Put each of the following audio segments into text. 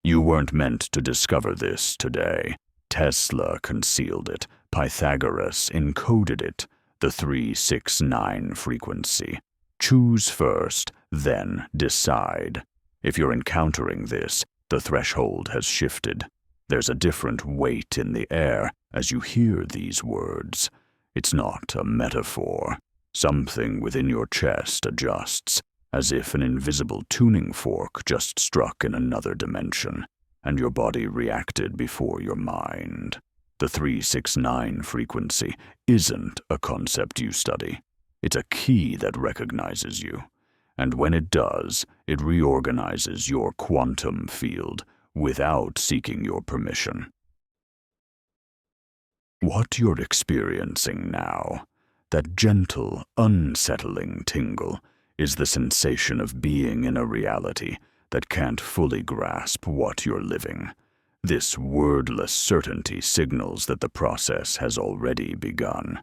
You weren't meant to discover this today. Tesla concealed it. Pythagoras encoded it. The 369 frequency. Choose first, then decide. If you're encountering this, the threshold has shifted. There's a different weight in the air as you hear these words. It's not a metaphor. Something within your chest adjusts, as if an invisible tuning fork just struck in another dimension, and your body reacted before your mind. The 369 frequency isn't a concept you study. It's a key that recognizes you. And when it does, it reorganizes your quantum field without seeking your permission. What you're experiencing now, that gentle, unsettling tingle, is the sensation of being in a reality that can't fully grasp what you're living. This wordless certainty signals that the process has already begun.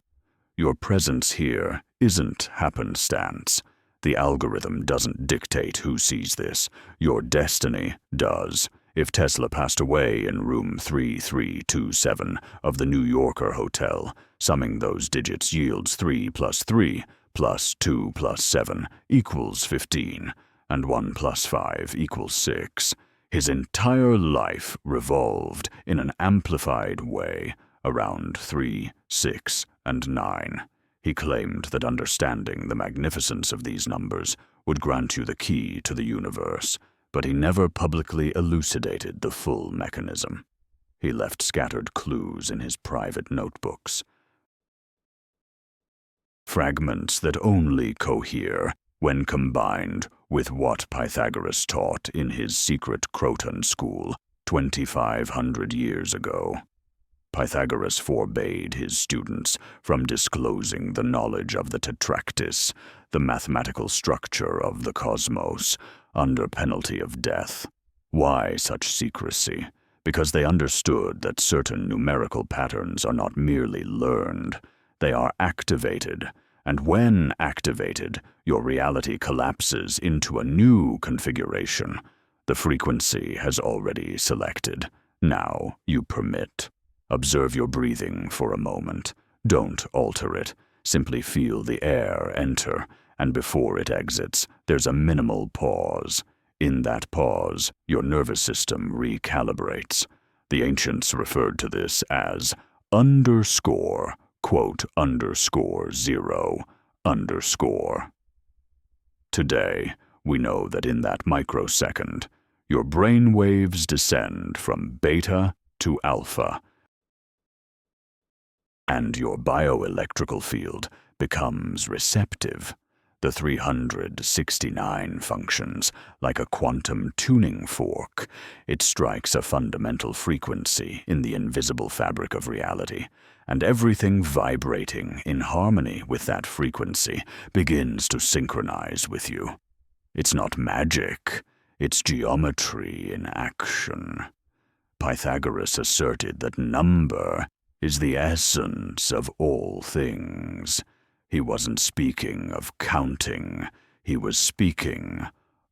Your presence here isn't happenstance. The algorithm doesn't dictate who sees this. Your destiny does. If Tesla passed away in room 3327 of the New Yorker Hotel, summing those digits yields 3 plus 3 plus 2 plus 7 equals 15, and 1 plus 5 equals 6. His entire life revolved in an amplified way around 3, 6, and 9. He claimed that understanding the magnificence of these numbers would grant you the key to the universe, but he never publicly elucidated the full mechanism. He left scattered clues in his private notebooks. Fragments that only cohere when combined with what Pythagoras taught in his secret Croton school 2,500 years ago. Pythagoras forbade his students from disclosing the knowledge of the tetractys, the mathematical structure of the cosmos, under penalty of death. Why such secrecy? Because they understood that certain numerical patterns are not merely learned, they are activated, and when activated, your reality collapses into a new configuration. The frequency has already selected. Now you permit. Observe your breathing for a moment. Don't alter it. Simply feel the air enter, and before it exits, there's a minimal pause. In that pause, your nervous system recalibrates. The ancients referred to this as underscore, quote, underscore 0, underscore. Today, we know that in that microsecond, your brain waves descend from beta to alpha, and your bioelectrical field becomes receptive. The 369 functions like a quantum tuning fork. It strikes a fundamental frequency in the invisible fabric of reality, and everything vibrating in harmony with that frequency begins to synchronize with you. It's not magic, it's geometry in action. Pythagoras asserted that number is the essence of all things. He wasn't speaking of counting, he was speaking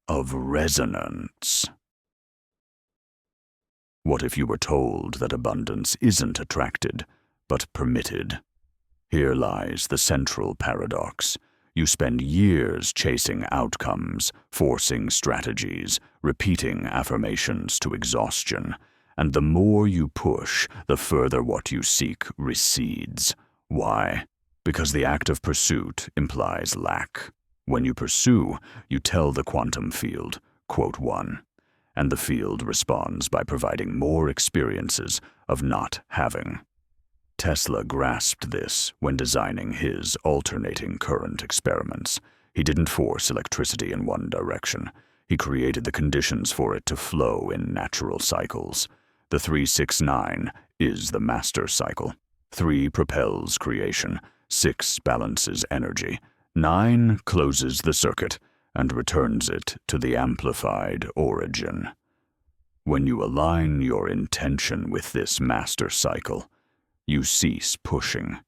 of resonance. What if you were told that abundance isn't attracted, but permitted? Here lies the central paradox. You spend years chasing outcomes, forcing strategies, repeating affirmations to exhaustion, and the more you push, the further what you seek recedes. Why? Because the act of pursuit implies lack. When you pursue, you tell the quantum field, quote 1, and the field responds by providing more experiences of not having. Tesla grasped this when designing his alternating current experiments. He didn't force electricity in one direction. He created the conditions for it to flow in natural cycles. The 369 is the master cycle. 3 propels creation, 6 balances energy, 9 closes the circuit and returns it to the amplified origin. When you align your intention with this master cycle, you cease pushing.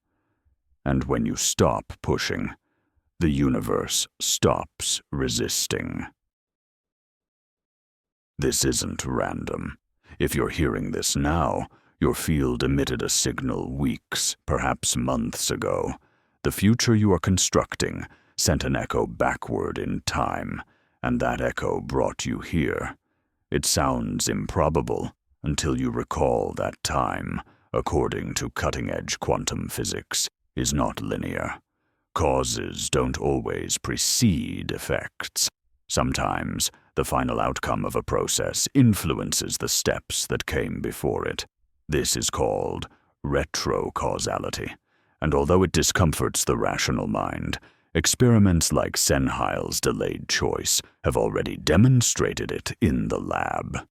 And when you stop pushing, the universe stops resisting. This isn't random. If you're hearing this now, your field emitted a signal weeks, perhaps months ago. The future you are constructing sent an echo backward in time, and that echo brought you here. It sounds improbable until you recall that time, according to cutting-edge quantum physics, is not linear. Causes don't always precede effects. Sometimes, the final outcome of a process influences the steps that came before it. This is called retrocausality, and although it discomforts the rational mind, experiments like Senheil's delayed choice have already demonstrated it in the lab.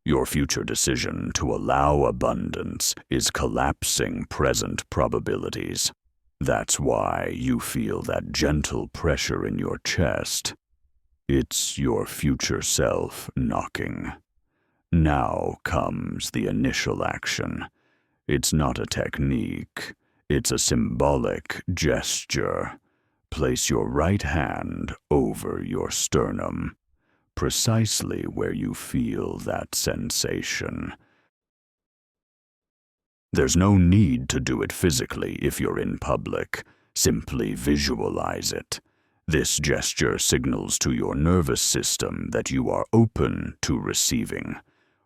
Your future decision to allow abundance is collapsing present probabilities. That's why you feel that gentle pressure in your chest. It's your future self knocking. Now comes the initial action. It's not a technique, it's a symbolic gesture. Place your right hand over your sternum, precisely where you feel that sensation. There's no need to do it physically if you're in public. Simply visualize it. This gesture signals to your nervous system that you are open to receiving.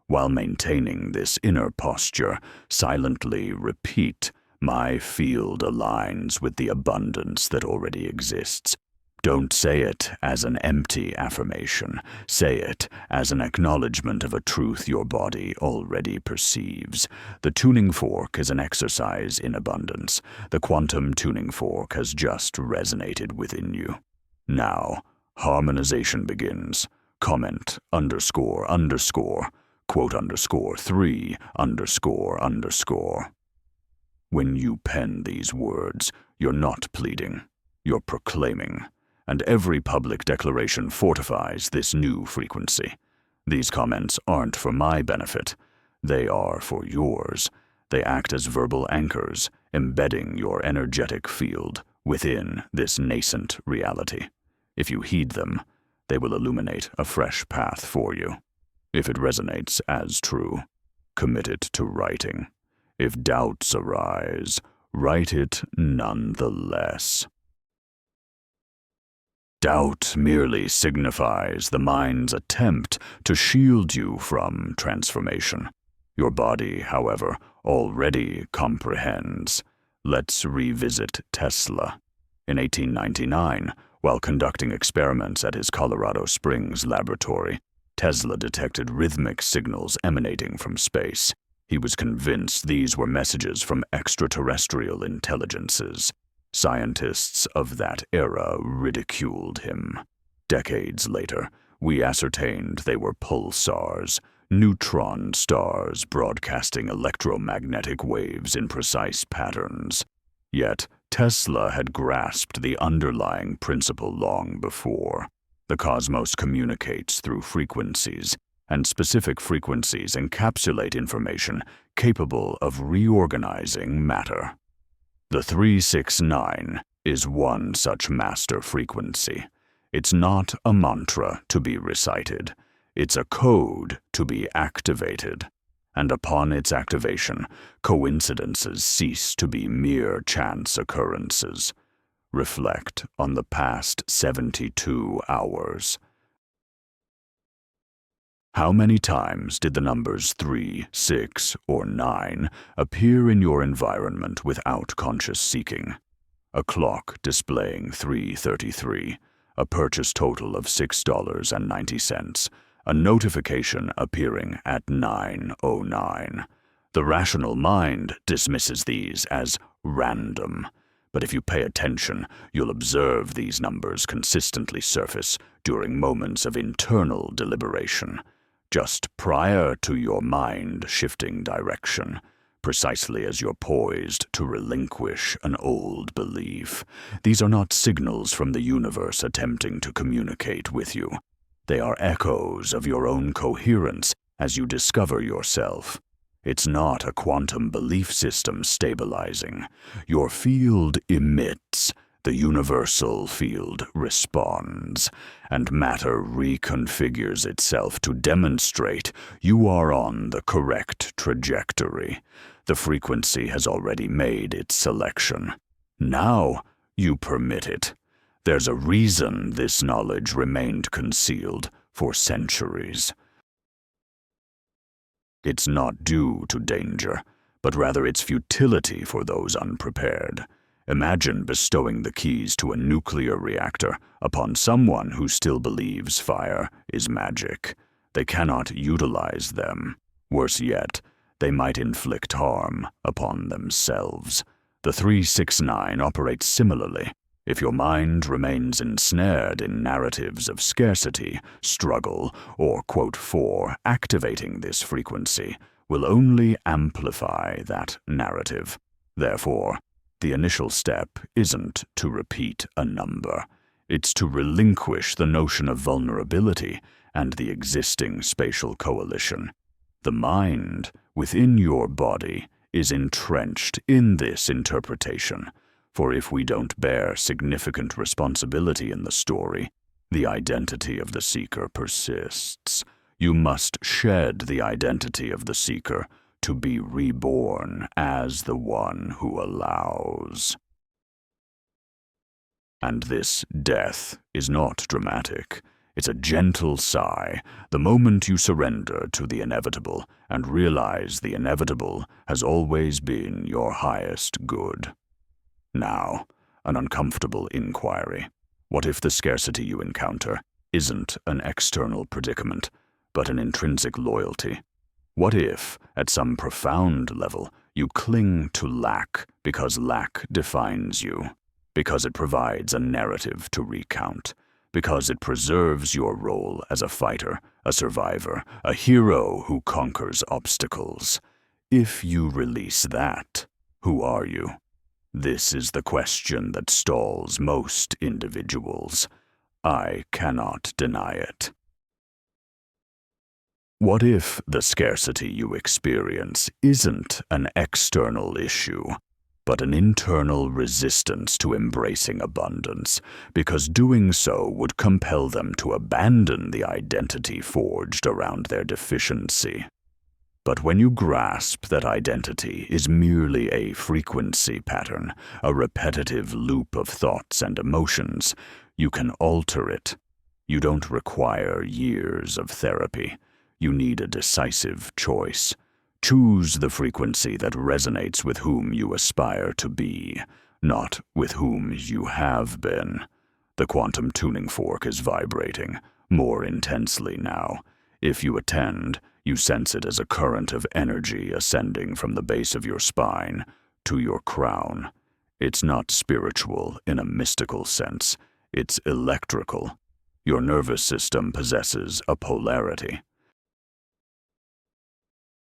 While maintaining this inner posture, silently repeat, "My field aligns with the abundance that already exists." Don't say it as an empty affirmation. Say it as an acknowledgement of a truth your body already perceives. The tuning fork is an exercise in abundance. The quantum tuning fork has just resonated within you. Now, harmonization begins. Comment __, quote _3 __. When you pen these words, you're not pleading, you're proclaiming. And every public declaration fortifies this new frequency. These comments aren't for my benefit. They are for yours. They act as verbal anchors, embedding your energetic field within this nascent reality. If you heed them, they will illuminate a fresh path for you. If it resonates as true, commit it to writing. If doubts arise, write it nonetheless. Doubt merely signifies the mind's attempt to shield you from transformation. Your body, however, already comprehends. Let's revisit Tesla. In 1899, while conducting experiments at his Colorado Springs laboratory, Tesla detected rhythmic signals emanating from space. He was convinced these were messages from extraterrestrial intelligences. Scientists of that era ridiculed him. Decades later, we ascertained they were pulsars, neutron stars broadcasting electromagnetic waves in precise patterns. Yet, Tesla had grasped the underlying principle long before. The cosmos communicates through frequencies, and specific frequencies encapsulate information capable of reorganizing matter. The 369 is one such master frequency. It's not a mantra to be recited. It's a code to be activated. And upon its activation, coincidences cease to be mere chance occurrences. Reflect on the past 72 hours. How many times did the numbers 3, 6, or 9 appear in your environment without conscious seeking? A clock displaying 3:33, a purchase total of $6.90, a notification appearing at 9:09. The rational mind dismisses these as random. But if you pay attention, you'll observe these numbers consistently surface during moments of internal deliberation, just prior to your mind shifting direction, precisely as you're poised to relinquish an old belief. These are not signals from the universe attempting to communicate with you. They are echoes of your own coherence as you discover yourself. It's not a quantum belief system stabilizing. Your field emits the universal field responds, and matter reconfigures itself to demonstrate you are on the correct trajectory. The frequency has already made its selection. Now you permit it. There's a reason this knowledge remained concealed for centuries. It's not due to danger, but rather its futility for those unprepared. Imagine bestowing the keys to a nuclear reactor upon someone who still believes fire is magic. They cannot utilize them. Worse yet, they might inflict harm upon themselves. The 369 operates similarly. If your mind remains ensnared in narratives of scarcity, struggle, or quote for, activating this frequency will only amplify that narrative. Therefore, the initial step isn't to repeat a number. It's to relinquish the notion of vulnerability and the existing spatial coalition. The mind within your body is entrenched in this interpretation, for if we don't bear significant responsibility in the story, the identity of the seeker persists. You must shed the identity of the seeker to be reborn as the one who allows. And this death is not dramatic. It's a gentle sigh, the moment you surrender to the inevitable and realize the inevitable has always been your highest good. Now, an uncomfortable inquiry. What if the scarcity you encounter isn't an external predicament, but an intrinsic loyalty? What if, at some profound level, you cling to lack because lack defines you, because it provides a narrative to recount, because it preserves your role as a fighter, a survivor, a hero who conquers obstacles? If you release that, who are you? This is the question that stalls most individuals. I cannot deny it. What if the scarcity you experience isn't an external issue, but an internal resistance to embracing abundance, because doing so would compel them to abandon the identity forged around their deficiency? But when you grasp that identity is merely a frequency pattern, a repetitive loop of thoughts and emotions, you can alter it. You don't require years of therapy. You need a decisive choice. Choose the frequency that resonates with whom you aspire to be, not with whom you have been. The quantum tuning fork is vibrating, more intensely now. If you attend, you sense it as a current of energy ascending from the base of your spine to your crown. It's not spiritual in a mystical sense. It's electrical. Your nervous system possesses a polarity.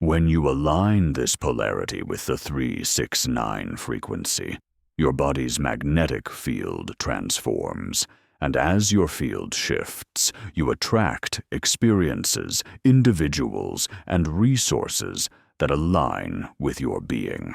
When you align this polarity with the 369 frequency, your body's magnetic field transforms, and as your field shifts, you attract experiences, individuals, and resources that align with your being.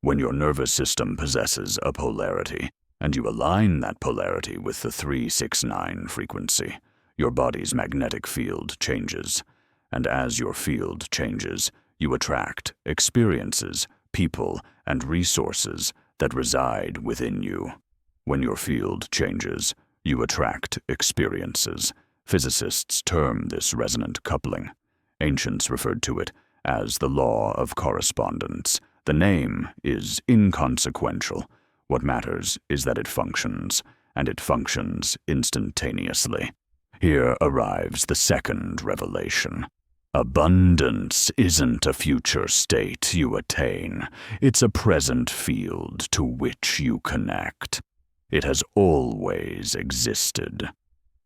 When your nervous system possesses a polarity, and you align that polarity with the 369 frequency, your body's magnetic field changes, and as your field changes, you attract experiences, people, and resources that reside within you. When your field changes, you attract experiences. Physicists term this resonant coupling. Ancients referred to it as the law of correspondence. The name is inconsequential. What matters is that it functions, and it functions instantaneously. Here arrives the second revelation. Abundance isn't a future state you attain. It's a present field to which you connect. It has always existed.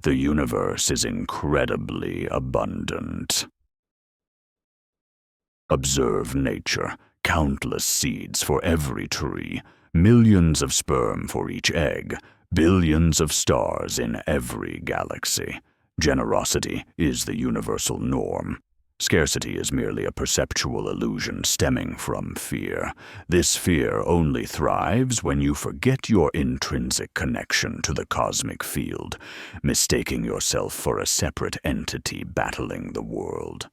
The universe is incredibly abundant. Observe nature. Countless seeds for every tree, millions of sperm for each egg, billions of stars in every galaxy. Generosity is the universal norm. Scarcity is merely a perceptual illusion stemming from fear. This fear only thrives when you forget your intrinsic connection to the cosmic field, mistaking yourself for a separate entity battling the world.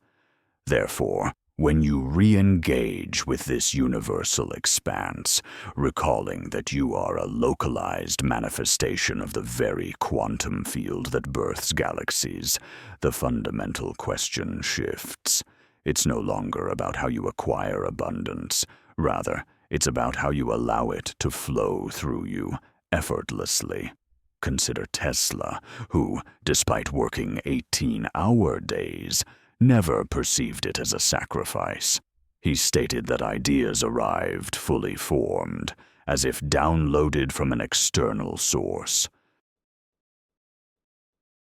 Therefore, when you re-engage with this universal expanse, recalling that you are a localized manifestation of the very quantum field that births galaxies, the fundamental question shifts. It's no longer about how you acquire abundance. Rather, it's about how you allow it to flow through you effortlessly. Consider Tesla, who, despite working 18-hour days, never perceived it as a sacrifice. He stated that ideas arrived fully formed, as if downloaded from an external source.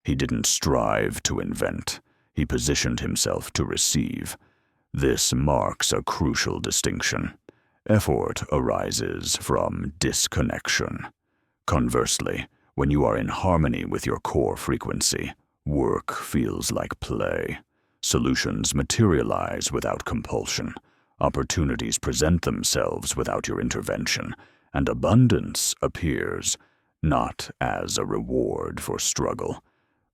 He didn't strive to invent. He positioned himself to receive. This marks a crucial distinction. Effort arises from disconnection. Conversely, when you are in harmony with your core frequency, work feels like play. Solutions materialize without compulsion. Opportunities present themselves without your intervention, and abundance appears not as a reward for struggle,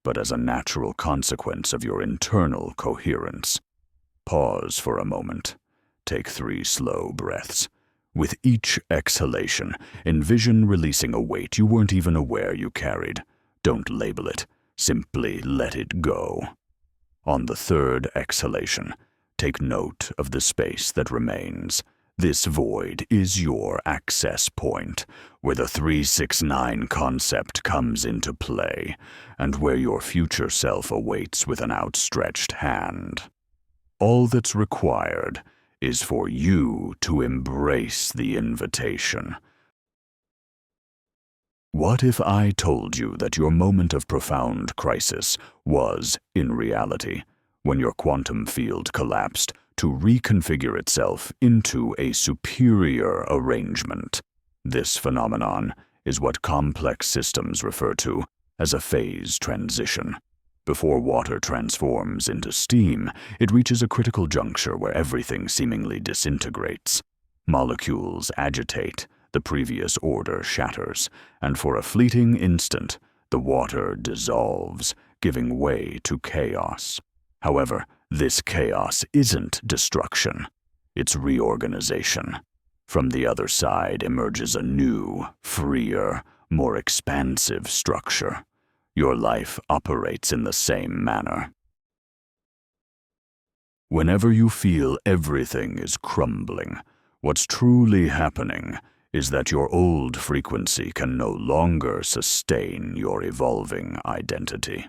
but as a natural consequence of your internal coherence. Pause for a moment. Take 3 slow breaths. With each exhalation, envision releasing a weight you weren't even aware you carried. Don't label it. Simply let it go. On the 3rd exhalation, take note of the space that remains. This void is your access point, where the 369 concept comes into play, and where your future self awaits with an outstretched hand. All that's required is for you to embrace the invitation. What if I told you that your moment of profound crisis was, in reality, when your quantum field collapsed to reconfigure itself into a superior arrangement? This phenomenon is what complex systems refer to as a phase transition. Before water transforms into steam, it reaches a critical juncture where everything seemingly disintegrates. Molecules agitate, the previous order shatters, and for a fleeting instant, the water dissolves, giving way to chaos. However, this chaos isn't destruction. It's reorganization. From the other side emerges a new, freer, more expansive structure. Your life operates in the same manner. Whenever you feel everything is crumbling, what's truly happening is that your old frequency can no longer sustain your evolving identity.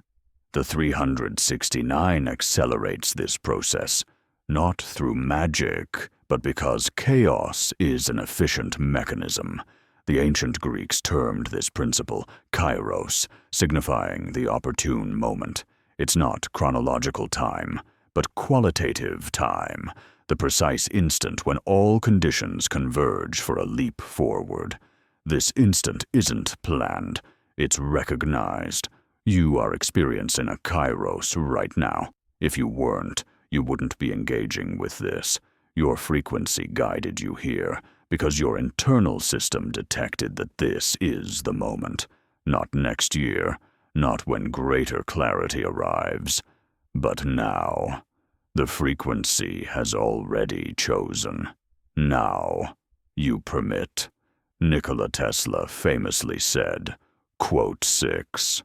The 369 accelerates this process, not through magic, but because chaos is an efficient mechanism. The ancient Greeks termed this principle kairos, signifying the opportune moment. It's not chronological time, but qualitative time, the precise instant when all conditions converge for a leap forward. This instant isn't planned, it's recognized. You are experiencing a kairos right now. If you weren't, you wouldn't be engaging with this. Your frequency guided you here, because your internal system detected that this is the moment. Not next year, not when greater clarity arrives, but now. The frequency has already chosen. Now, you permit. Nikola Tesla famously said, quote 6,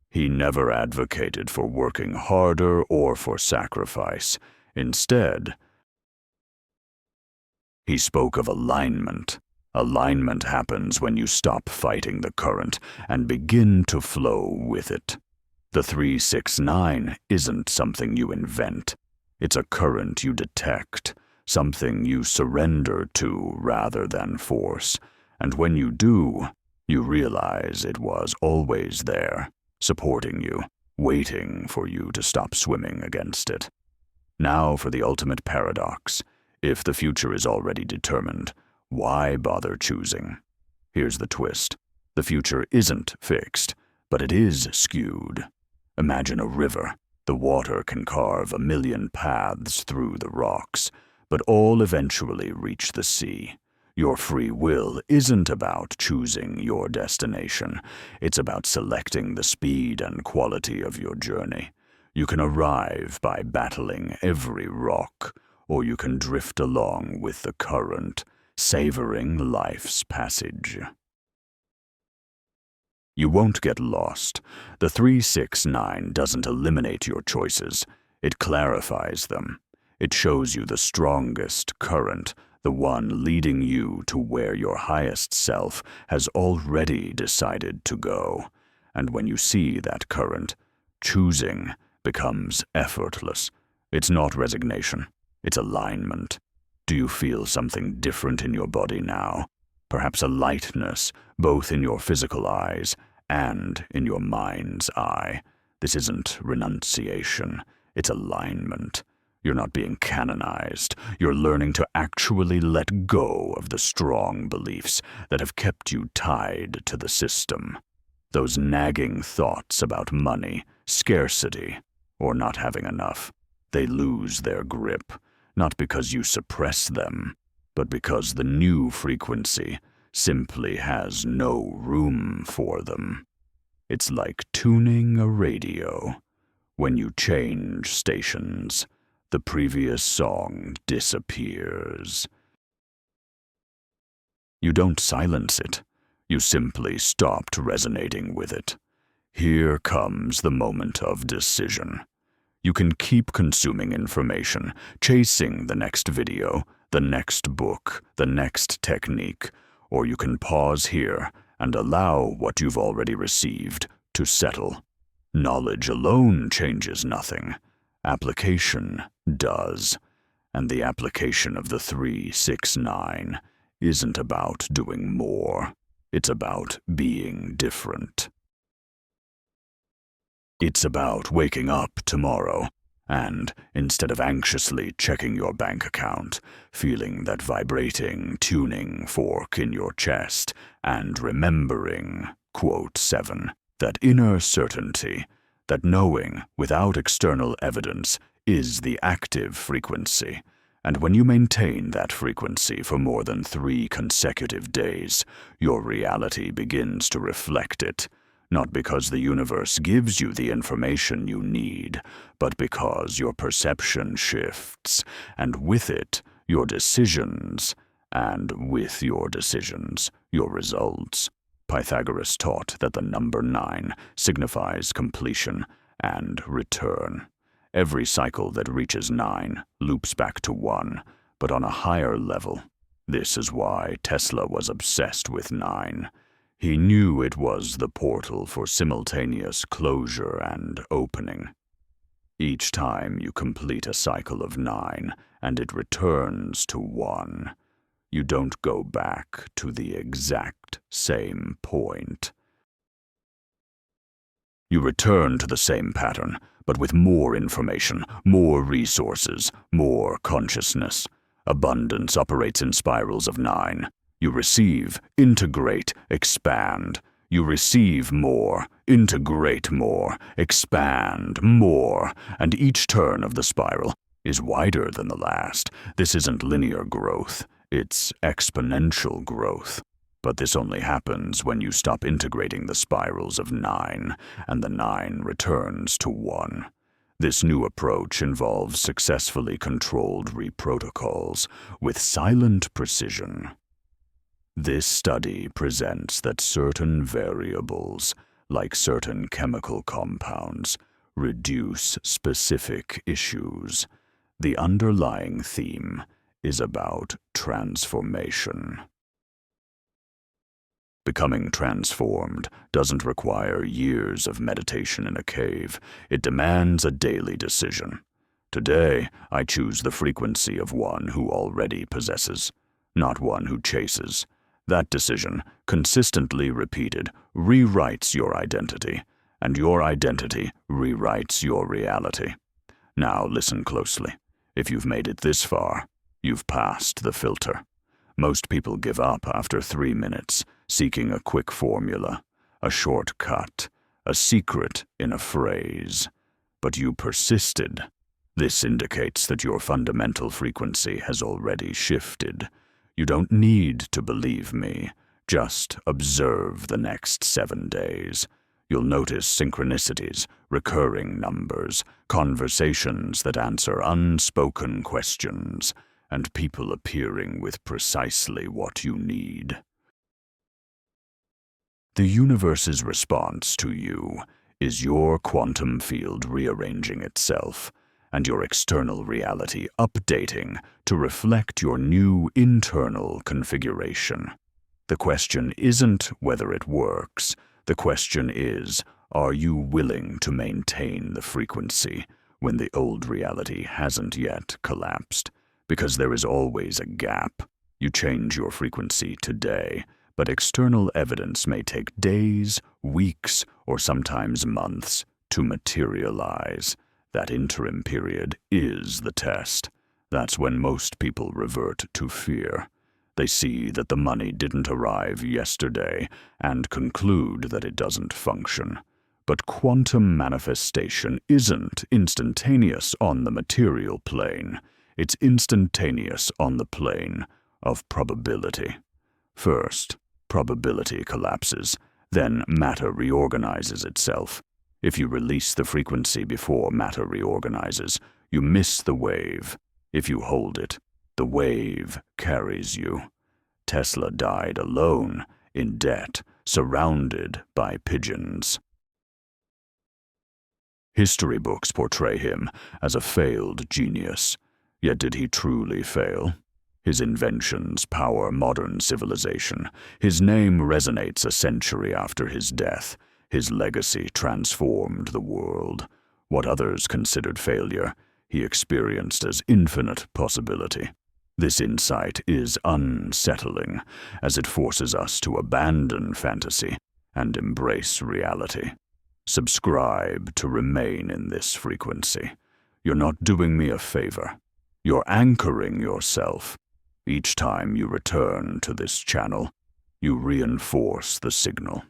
"He never advocated for working harder or for sacrifice. Instead, he spoke of alignment. Alignment happens when you stop fighting the current and begin to flow with it. The 369 isn't something you invent. It's a current you detect, something you surrender to rather than force. And when you do, you realize it was always there, supporting you, waiting for you to stop swimming against it. Now for the ultimate paradox. If the future is already determined, why bother choosing? Here's the twist. The future isn't fixed, but it is skewed. Imagine a river. The water can carve a million paths through the rocks, but all eventually reach the sea. Your free will isn't about choosing your destination. It's about selecting the speed and quality of your journey. You can arrive by battling every rock, or you can drift along with the current, savoring life's passage. You won't get lost. The 369 doesn't eliminate your choices. It clarifies them. It shows you the strongest current, the one leading you to where your highest self has already decided to go. And when you see that current, choosing becomes effortless. It's not resignation. It's alignment. Do you feel something different in your body now? Perhaps a lightness, both in your physical eyes and in your mind's eye. This isn't renunciation. It's alignment. You're not being canonized. You're learning to actually let go of the strong beliefs that have kept you tied to the system. Those nagging thoughts about money, scarcity, or not having enough. They lose their grip, not because you suppress them, but because the new frequency simply has no room for them. It's like tuning a radio. When you change stations, the previous song disappears. You don't silence it. You simply stopped resonating with it. Here comes the moment of decision. You can keep consuming information, chasing the next video, the next book, the next technique, or you can pause here and allow what you've already received to settle. Knowledge alone changes nothing. Application does. And the application of the 369 isn't about doing more. It's about being different. It's about waking up tomorrow and, instead of anxiously checking your bank account, feeling that vibrating, tuning fork in your chest and remembering, quote 7, that inner certainty, that knowing without external evidence is the active frequency. And when you maintain that frequency for more than 3 consecutive days, your reality begins to reflect it. Not because the universe gives you the information you need, but because your perception shifts, and with it, your decisions, and with your decisions, your results. Pythagoras taught that the number 9 signifies completion and return. Every cycle that reaches 9 loops back to 1, but on a higher level. This is why Tesla was obsessed with 9. He knew it was the portal for simultaneous closure and opening. Each time you complete a cycle of 9 and it returns to 1, you don't go back to the exact same point. You return to the same pattern, but with more information, more resources, more consciousness. Abundance operates in spirals of 9. You receive, integrate, expand. You receive more, integrate more, expand more, and each turn of the spiral is wider than the last. This isn't linear growth, it's exponential growth. But this only happens when you stop integrating the spirals of 9, and the 9 returns to 1. This new approach involves successfully controlled reprotocols with silent precision. This study presents that certain variables, like certain chemical compounds, reduce specific issues. The underlying theme is about transformation. Becoming transformed doesn't require years of meditation in a cave. It demands a daily decision. Today, I choose the frequency of one who already possesses, not one who chases. That decision, consistently repeated, rewrites your identity, and your identity rewrites your reality. Now listen closely. If you've made it this far, you've passed the filter. Most people give up after 3 minutes, seeking a quick formula, a shortcut, a secret in a phrase. but you persisted. This indicates that your fundamental frequency has already shifted. You don't need to believe me. Just observe the next 7 days. You'll notice synchronicities, recurring numbers, conversations that answer unspoken questions, and people appearing with precisely what you need. The universe's response to you is your quantum field rearranging itself, and your external reality updating to reflect your new internal configuration. The question isn't whether it works. The question is, are you willing to maintain the frequency when the old reality hasn't yet collapsed? Because there is always a gap. You change your frequency today, but external evidence may take days, weeks, or sometimes months to materialize. That interim period is the test. That's when most people revert to fear. They see that the money didn't arrive yesterday and conclude that it doesn't function. But quantum manifestation isn't instantaneous on the material plane. It's instantaneous on the plane of probability. First, probability collapses, then matter reorganizes itself. If you release the frequency before matter reorganizes, you miss the wave. If you hold it, the wave carries you. Tesla died alone, in debt, surrounded by pigeons. History books portray him as a failed genius. Yet did he truly fail? His inventions power modern civilization. His name resonates a century after his death. His legacy transformed the world. What others considered failure, he experienced as infinite possibility. This insight is unsettling, as it forces us to abandon fantasy and embrace reality. Subscribe to remain in this frequency. You're not doing me a favor. You're anchoring yourself. Each time you return to this channel, you reinforce the signal.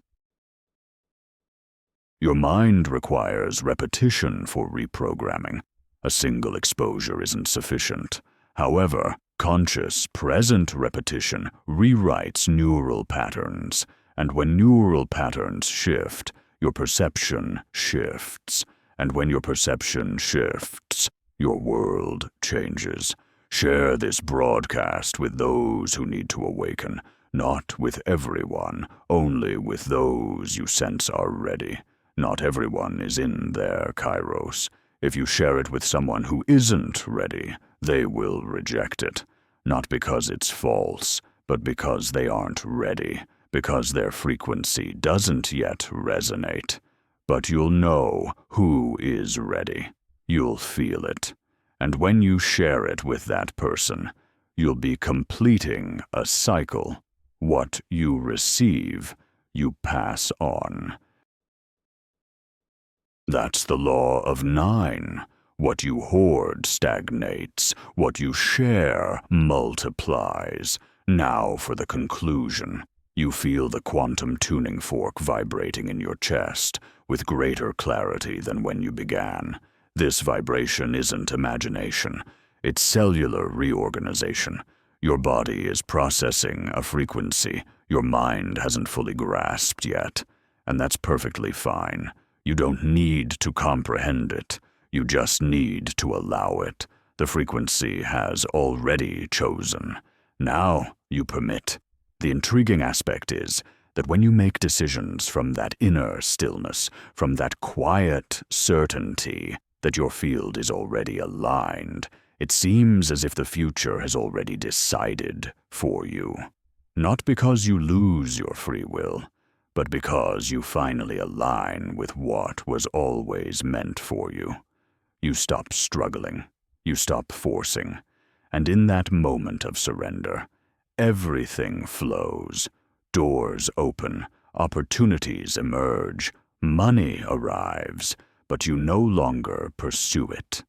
Your mind requires repetition for reprogramming. A single exposure isn't sufficient. However, conscious, present repetition rewrites neural patterns, and when neural patterns shift, your perception shifts, and when your perception shifts, your world changes. Share this broadcast with those who need to awaken, not with everyone, only with those you sense are ready. Not everyone is in their kairos. If you share it with someone who isn't ready, they will reject it. Not because it's false, but because they aren't ready, because their frequency doesn't yet resonate. But you'll know who is ready. You'll feel it. And when you share it with that person, you'll be completing a cycle. What you receive, you pass on. That's the law of 9. What you hoard stagnates. What you share multiplies. Now for the conclusion. You feel the quantum tuning fork vibrating in your chest with greater clarity than when you began. This vibration isn't imagination. It's cellular reorganization. Your body is processing a frequency your mind hasn't fully grasped yet, and that's perfectly fine. You don't need to comprehend it. You just need to allow it. The frequency has already chosen. Now you permit. The intriguing aspect is that when you make decisions from that inner stillness, from that quiet certainty that your field is already aligned, it seems as if the future has already decided for you. Not because you lose your free will, but because you finally align with what was always meant for you. You stop struggling, you stop forcing, and in that moment of surrender, everything flows. Doors open, opportunities emerge, money arrives, but you no longer pursue it.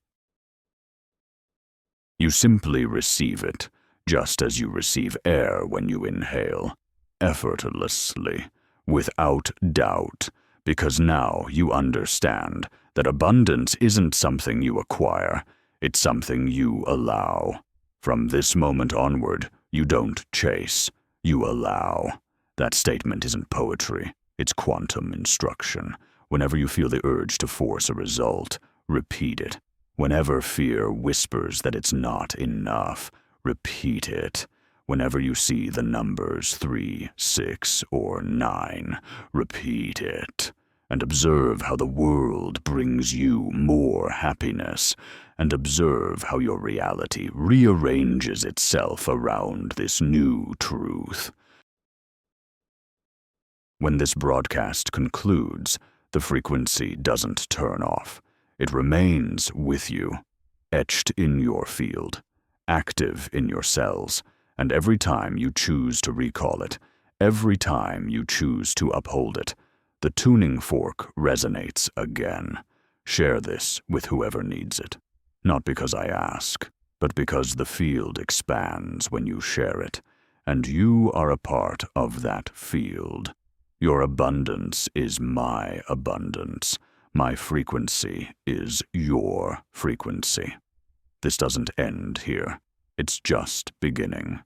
You simply receive it, just as you receive air when you inhale, effortlessly, without doubt, because now you understand that abundance isn't something you acquire, it's something you allow. From this moment onward, you don't chase, you allow. That statement isn't poetry, it's quantum instruction. Whenever you feel the urge to force a result, repeat it. Whenever fear whispers that it's not enough, repeat it. Whenever you see the numbers 3, 6, or 9, repeat it. And observe how the world brings you more happiness, and observe how your reality rearranges itself around this new truth. When this broadcast concludes, the frequency doesn't turn off. It remains with you, etched in your field, active in your cells, and every time you choose to recall it, every time you choose to uphold it, the tuning fork resonates again. Share this with whoever needs it. Not because I ask, but because the field expands when you share it, and you are a part of that field. Your abundance is my abundance. My frequency is your frequency. This doesn't end here. It's just beginning.